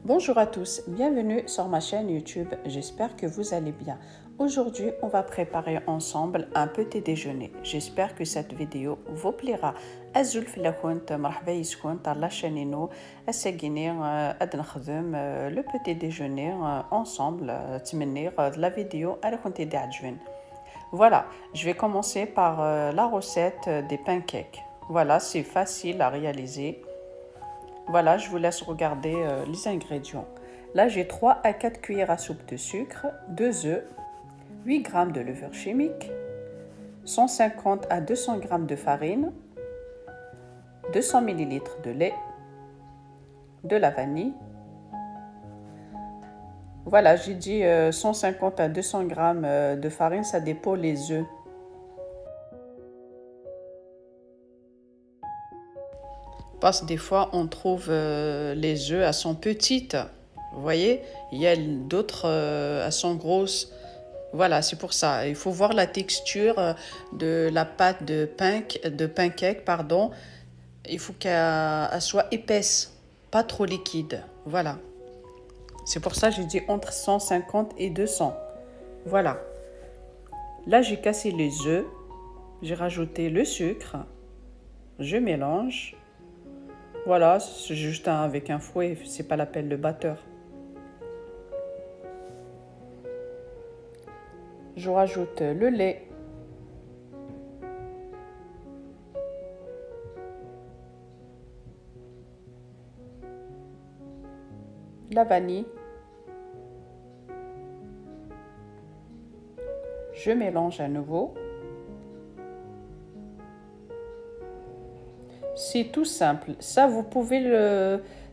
Bonjour à tous, bienvenue sur ma chaîne YouTube, j'espère que vous allez bien. Aujourd'hui, on va préparer ensemble un petit déjeuner. J'espère que cette vidéo vous plaira. أزول في كنت مرحبا يسكن على la chaîne إنه أساقيني أد نخدم le petit déjeuner ensemble تمني la vidéo أنا كنت دي عجبن. Voilà, je vais commencer par la recette des pancakes. Voilà, c'est facile à réaliser. Voilà, je vous laisse regarder les ingrédients. Là, j'ai 3 à 4 cuillères à soupe de sucre, 2 œufs, 8 g de levure chimique, 150 à 200 g de farine, 200 ml de lait, de la vanille. Voilà, j'ai dit 150 à 200 g de farine, ça dépend les œufs. Parce que des fois, on trouve les œufs, elles sont petites. Vous voyez, il y a d'autres, elles sont grosses. Voilà, c'est pour ça. Il faut voir la texture de la pâte de pancake, pardon. Il faut qu'elle soit épaisse, pas trop liquide. Voilà. C'est pour ça que j'ai dit entre 150 et 200. Voilà. Là, j'ai cassé les œufs. J'ai rajouté le sucre. Je mélange. Voilà, c'est juste avec un fouet, c'est pas la peine de batteur. Je rajoute le lait. La vanille. Je mélange à nouveau. C'est tout simple. Ça, vous pouvez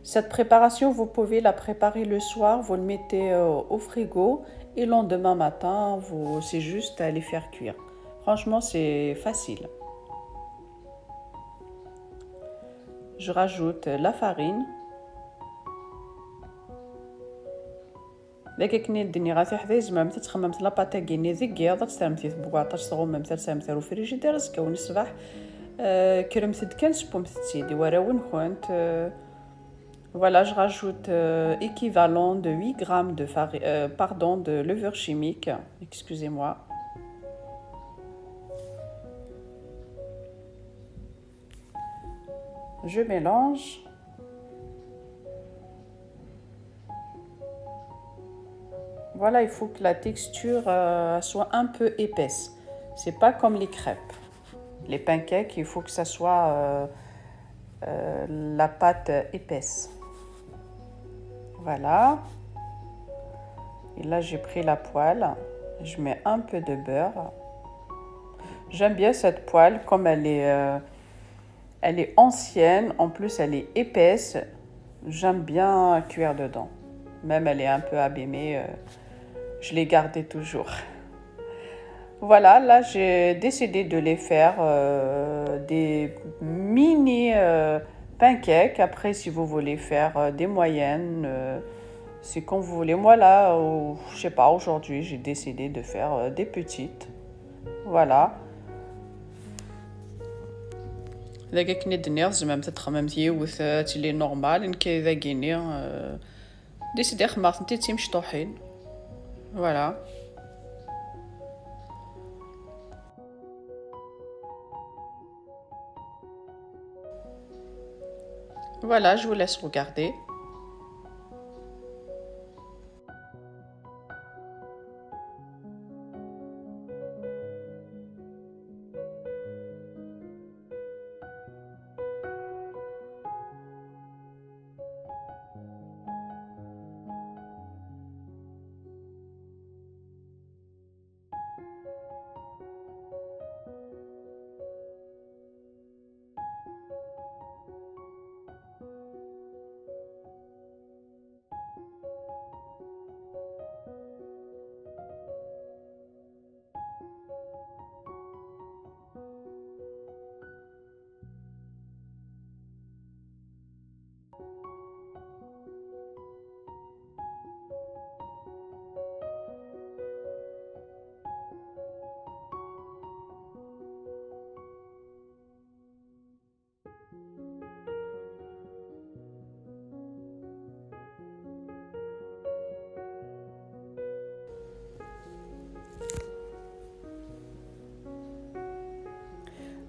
cette préparation, vous pouvez la préparer le soir. Vous le mettez au frigo et le lendemain matin, c'est juste à les faire cuire. Franchement, c'est facile. Je rajoute la farine. لكن الدنيا غاتي حدا زعما ملي تخممت لاباطا كيني ذكيا داك استعملتي بوعطاش صغوم مثلا سامثرو فريجيدير سكون الصباح كرمت كان سبومت تسيدي وراون كنت voilà, je rajoute équivalent de 8 g de farine, pardon, de levure chimique, excusez-moi. Je mélange. Voilà, il faut que la texture soit un peu épaisse. C'est pas comme les crêpes. Les pancakes, il faut que ça soit la pâte épaisse. Voilà. Et là, j'ai pris la poêle. Je mets un peu de beurre. J'aime bien cette poêle comme elle est ancienne. En plus, elle est épaisse. J'aime bien cuire dedans. Même elle est un peu abîmée. Je l'ai gardée toujours. Voilà, là, j'ai décidé de les faire des mini pancakes. Après, si vous voulez faire des moyennes, c'est comme vous voulez. Moi, là, je sais pas, aujourd'hui, j'ai décidé de faire des petites. Voilà. إذا كني الدنيا زعما تخممت يوث تلي نورمال إنك إذا كيني ديسيدي خمرت نتي تي مشطوحين. Voilà. Voilà, je vous laisse regarder.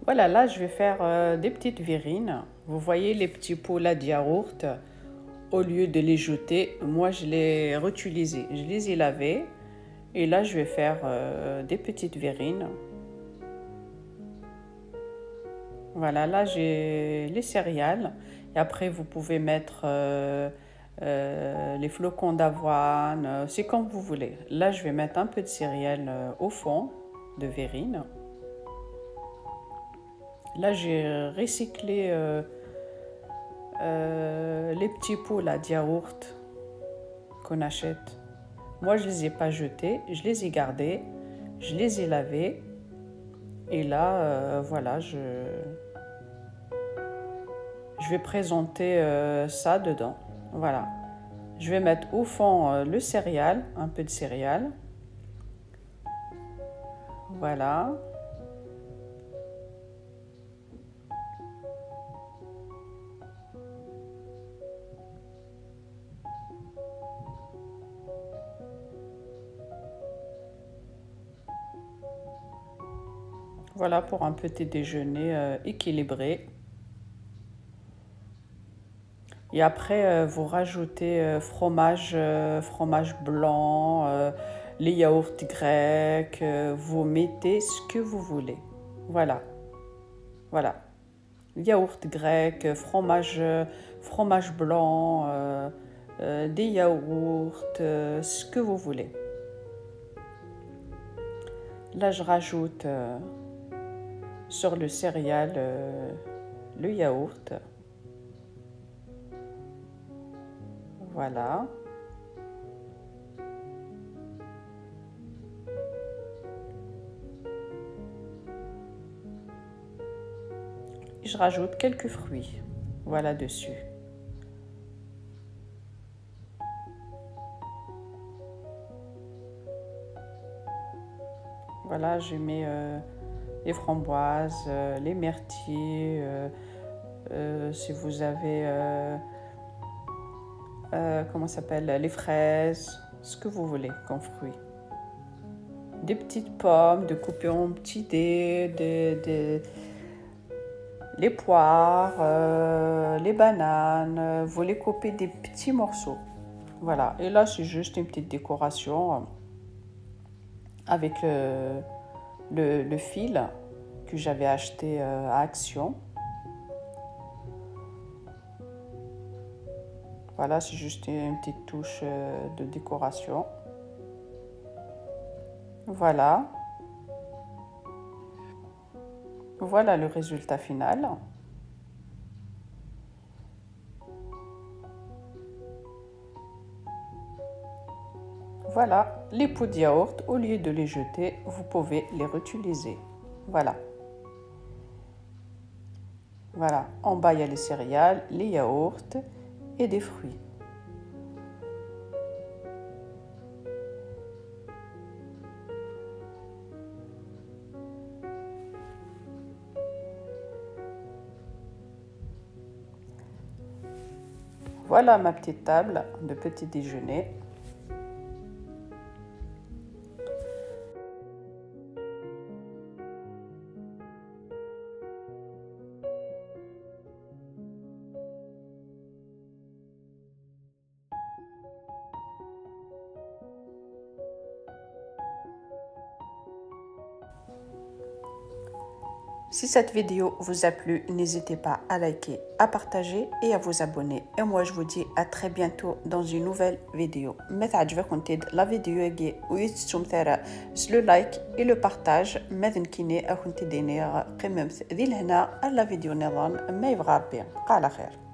Voilà, là, je vais faire des petites verrines. Vous voyez les petits pots là de yaourt. Au lieu de les jeter, moi, je les réutilisés. Je les ai lavés. Et là, je vais faire des petites verrines. Voilà, là, j'ai les céréales. Et après, vous pouvez mettre les flocons d'avoine. C'est comme vous voulez. Là, je vais mettre un peu de céréales au fond de verrine. Là, j'ai recyclé les petits pots là, de yaourt qu'on achète. Moi, je ne les ai pas jetés, je les ai gardés, je les ai lavés. Et là, voilà, je vais présenter ça dedans. Voilà. Je vais mettre au fond le céréal, un peu de céréales. Voilà. Voilà pour un petit déjeuner équilibré. Et après, vous rajoutez fromage blanc, les yaourts grecs, vous mettez ce que vous voulez. Voilà, voilà. Yaourt grec, fromage blanc, des yaourts, ce que vous voulez. Là, je rajoute sur le céréal le yaourt. Voilà. Et je rajoute quelques fruits. Voilà dessus. Voilà, je mets les framboises, les myrtilles, si vous avez comment ça s'appelle, les fraises, ce que vous voulez comme fruits. Des petites pommes, de couper en petits dés, les poires, les bananes, vous les coupez des petits morceaux. Voilà, et là c'est juste une petite décoration avec le fil que j'avais acheté à Action. Voilà, c'est juste une petite touche de décoration. Voilà. Voilà le résultat final. Voilà, les pots de yaourt, au lieu de les jeter, vous pouvez les réutiliser. Voilà. Voilà, en bas il y a les céréales, les yaourts et des fruits. Voilà ma petite table de petit déjeuner. Si cette vidéo vous a plu, n'hésitez pas à liker, à partager et à vous abonner. Et moi, je vous dis à très bientôt dans une nouvelle vidéo. متى عجبكم la vidéo يجي ويتسوم ثرى le like et le partage. ماذا كيني أكون تديني قمم ذي لهنا la vidéo نظام ما يبغى ربي. على خير.